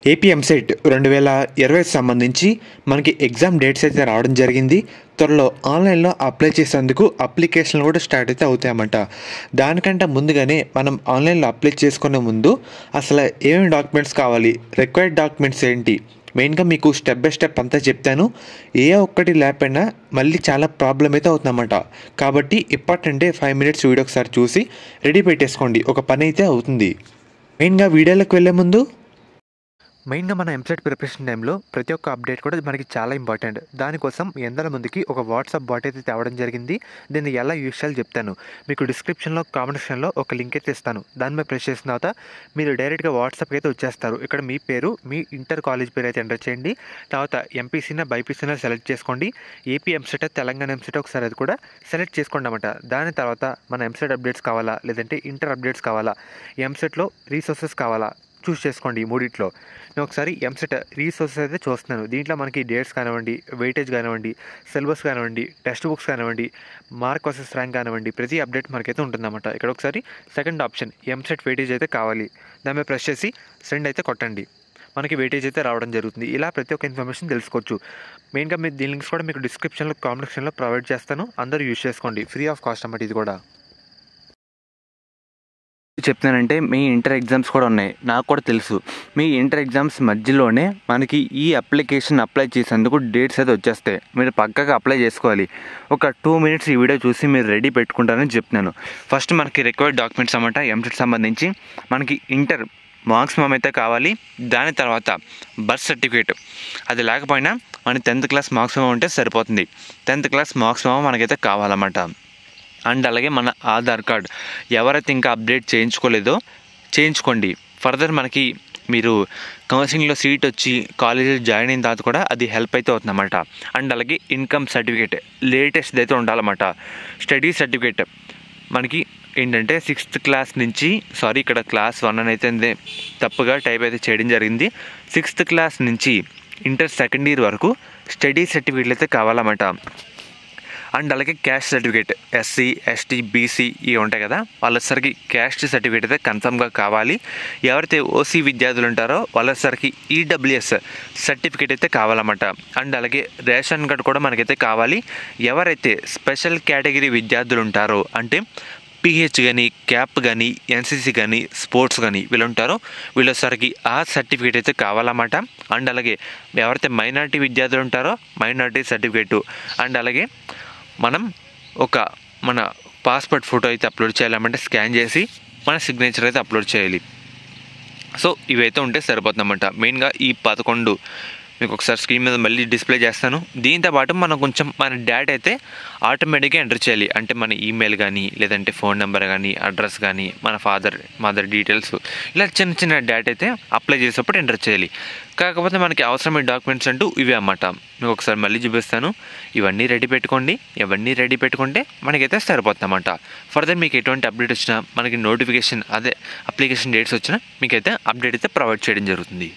AP EAMCET 2020 సంబంధించి మనకి exam dates అయితే రావడం జరిగింది. త్వరలో ఆన్లైన్లో అప్లై చేసేందుకు అప్లికేషన్లు కూడా స్టార్ట్ అయితే అవుతాయన్నమాట. దానికంటే ముందుగానే మనం ఆన్లైన్లో అప్లై చేసుకునే ముందు అసలు ఏమేమి డాక్యుమెంట్స్ కావాలి, రిక్వైర్డ్ డాక్యుమెంట్స్ ఏంటి, మెయిన్గా మీకు స్టెప్ బై స్టెప్ అంతా చెప్తాను. ఏ ఒక్కటి లేకపోయినా మళ్ళీ చాలా ప్రాబ్లం అయితే అవుతుందన్నమాట. కాబట్టి ఇప్పటంటే 5 మినిట్స్ వీడియో ఒకసారి చూసి రెడీ పెట్టేసుకోండి, ఒక పని అయితే అవుతుంది. మెయిన్గా వీడియోలోకి వెళ్ళే ముందు మెయిన్గా మన ఎంసెట్ ప్రిపరేషన్ టైంలో ప్రతి ఒక్క అప్డేట్ కూడా మనకి చాలా ఇంపార్టెంట్. దానికోసం ఎందరి ముందుకి ఒక వాట్సాప్ బాట్ అయితే తేవడం జరిగింది. దీన్ని ఎలా యూజ్ చేయాలో చెప్తాను. మీకు డిస్క్రిప్షన్లో కామెంట్ సెక్షన్లో ఒక లింక్ అయితే ఇస్తాను. దాని మీద ప్రెస్ చేసిన తర్వాత మీరు డైరెక్ట్గా వాట్సాప్కి అయితే వచ్చేస్తారు. ఇక్కడ మీ పేరు, మీ ఇంటర్ కాలేజ్ పేరు అయితే ఎంటర్ చేయండి. తర్వాత ఎంపీసీనా బైపీసీనా సెలెక్ట్ చేసుకోండి. ఏపీ ఎంసెట్ తెలంగాణ ఎంసెట్ ఒకసారి అది కూడా సెలెక్ట్ చేసుకోండి అన్నమాట. దాని తర్వాత మన ఎంసెట్ అప్డేట్స్ కావాలా, లేదంటే ఇంటర్ అప్డేట్స్ కావాలా, ఎంసెట్లో రీసోర్సెస్ కావాలా చూస్ చేసుకోండి. ఈ మూడిట్లో నేను ఒకసారి ఎంసెట్ రీసోర్సెస్ అయితే చూస్తున్నాను. దీంట్లో మనకి డేట్స్ కానివ్వండి, వెయిటేజ్ కానివ్వండి, సిలబస్ కానివ్వండి, టెక్స్ట్ బుక్స్ కానివ్వండి, మార్క్ వర్సెస్ ర్యాంక్ కానివ్వండి, ప్రతి అప్డేట్ మనకైతే ఉంటుందన్నమాట. ఇక్కడ ఒకసారి సెకండ్ ఆప్షన్ ఎంసెట్ వెయిటేజ్ అయితే కావాలి, దాని మీద ప్రెస్ చేసి సెండ్ అయితే కొట్టండి. మనకి వెయిటేజ్ అయితే రావడం జరుగుతుంది. ఇలా ప్రతి ఒక్క ఇన్ఫర్మేషన్ తెలుసుకోవచ్చు. మెయిన్గా మీ దీని లింక్స్ కూడా మీకు డిస్క్రిప్షన్లో కామెంట్ సెక్షన్లో ప్రొవైడ్ చేస్తాను. అందరూ యూజ్ చేసుకోండి, ఫ్రీ ఆఫ్ కాస్ట్ అన్నమాట. ఇది కూడా చెప్తానంటే మీ ఇంటర్ ఎగ్జామ్స్ కూడా ఉన్నాయి, నాకు కూడా తెలుసు. మీ ఇంటర్ ఎగ్జామ్స్ మధ్యలోనే మనకి ఈ అప్లికేషన్ అప్లై చేసేందుకు డేట్స్ అయితే వచ్చేస్తాయి. మీరు పక్కగా అప్లై చేసుకోవాలి. ఒక 2 మినిట్స్ ఈ వీడియో చూసి మీరు రెడీ పెట్టుకుంటారని చెప్తున్నాను. ఫస్ట్ మనకి రిక్వైర్డ్ డాక్యుమెంట్స్ అన్నమాట. ఎంసెట్ సంబంధించి మనకి ఇంటర్ మార్క్స్ అయితే కావాలి. దాని తర్వాత బర్త్ సర్టిఫికేట్, అది లేకపోయినా మన 10th క్లాస్ మార్క్స్ ఉంటే సరిపోతుంది. 10th క్లాస్ మార్క్స్ మనకైతే కావాలన్నమాట. అండ్ అలాగే మన ఆధార్ కార్డ్, ఎవరైతే ఇంకా అప్డేట్ చేయించుకోలేదో చేయించుకోండి. ఫర్దర్ మనకి మీరు కౌన్సిలింగ్లో సీట్ వచ్చి కాలేజీలో జాయిన్ అయిన తర్వాత కూడా అది హెల్ప్ అయితే అవుతుందన్నమాట. అండ్ అలాగే ఇన్కమ్ సర్టిఫికేట్ లేటెస్ట్ అయితే ఉండాలన్నమాట. స్టడీ సర్టిఫికేట్ మనకి ఏంటంటే 6th క్లాస్ నుంచి, సారీ ఇక్కడ క్లాస్ 1 అని అయితే తప్పుగా టైప్ అయితే చేయడం జరిగింది. 6th క్లాస్ నుంచి ఇంటర్ సెకండ్ ఇయర్ వరకు స్టడీ సర్టిఫికేట్లు అయితే కావాలన్నమాట. అండ్ అలాగే caste certificate, SC ST BC ఇవి ఉంటాయి కదా, వాళ్ళసరికి క్యాస్ట్ సర్టిఫికేట్ అయితే కన్ఫర్మ్గా కావాలి. ఎవరైతే ఓసీ విద్యార్థులు ఉంటారో వాళ్ళసరికి ఈడబ్ల్యూఎస్ సర్టిఫికేట్ అయితే కావాలన్నమాట. అండ్ అలాగే రేషన్ కార్డు కూడా మనకైతే కావాలి. ఎవరైతే స్పెషల్ కేటగిరీ విద్యార్థులు ఉంటారో, అంటే పిహెచ్ కానీ, క్యాప్ కానీ, ఎన్సీసీ కానీ, స్పోర్ట్స్ కానీ వీళ్ళు ఉంటారో వీళ్ళసరికి ఆ సర్టిఫికేట్ అయితే కావాలన్నమాట. అండ్ అలాగే ఎవరైతే మైనారిటీ విద్యార్థులు ఉంటారో మైనారిటీ సర్టిఫికేటు, అండ్ అలాగే మనం మన పాస్పోర్ట్ ఫోటో అయితే అప్లోడ్ చేయాలన్నమాట. స్కాన్ చేసి మన సిగ్నేచర్ అయితే అప్లోడ్ చేయాలి. సో ఇవైతే ఉంటే సరిపోతుందన్నమాట. మెయిన్గా ఈ 11 మీకు ఒకసారి స్క్రీన్ మీద మళ్ళీ డిస్ప్లే చేస్తాను. దీంతోపాటు మనం కొంచెం మన డేటా అయితే ఆటోమేటిక్గా ఎంటర్ చేయాలి. అంటే మన ఈమెయిల్ కానీ, లేదంటే ఫోన్ నెంబర్ కానీ, అడ్రస్ కానీ, మన మదర్ డీటెయిల్స్, ఇలా చిన్న చిన్న డేటా అయితే అప్లై చేసేటప్పుడు ఎంటర్ చేయాలి. కాకపోతే మనకి అవసరమైన డాక్యుమెంట్స్ అంటూ ఇవే అన్నమాట. మీకు ఒకసారి మళ్ళీ చూపిస్తాను. ఇవన్నీ రెడీ పెట్టుకోండి. ఇవన్నీ రెడీ పెట్టుకుంటే మనకైతే సరిపోతుందన్నమాట. ఫర్దర్ మీకు ఎటువంటి అప్డేట్ వచ్చినా, మనకి నోటిఫికేషన్ అప్లికేషన్ డేట్స్ వచ్చినా మీకైతే అప్డేట్ అయితే ప్రొవైడ్ చేయడం జరుగుతుంది.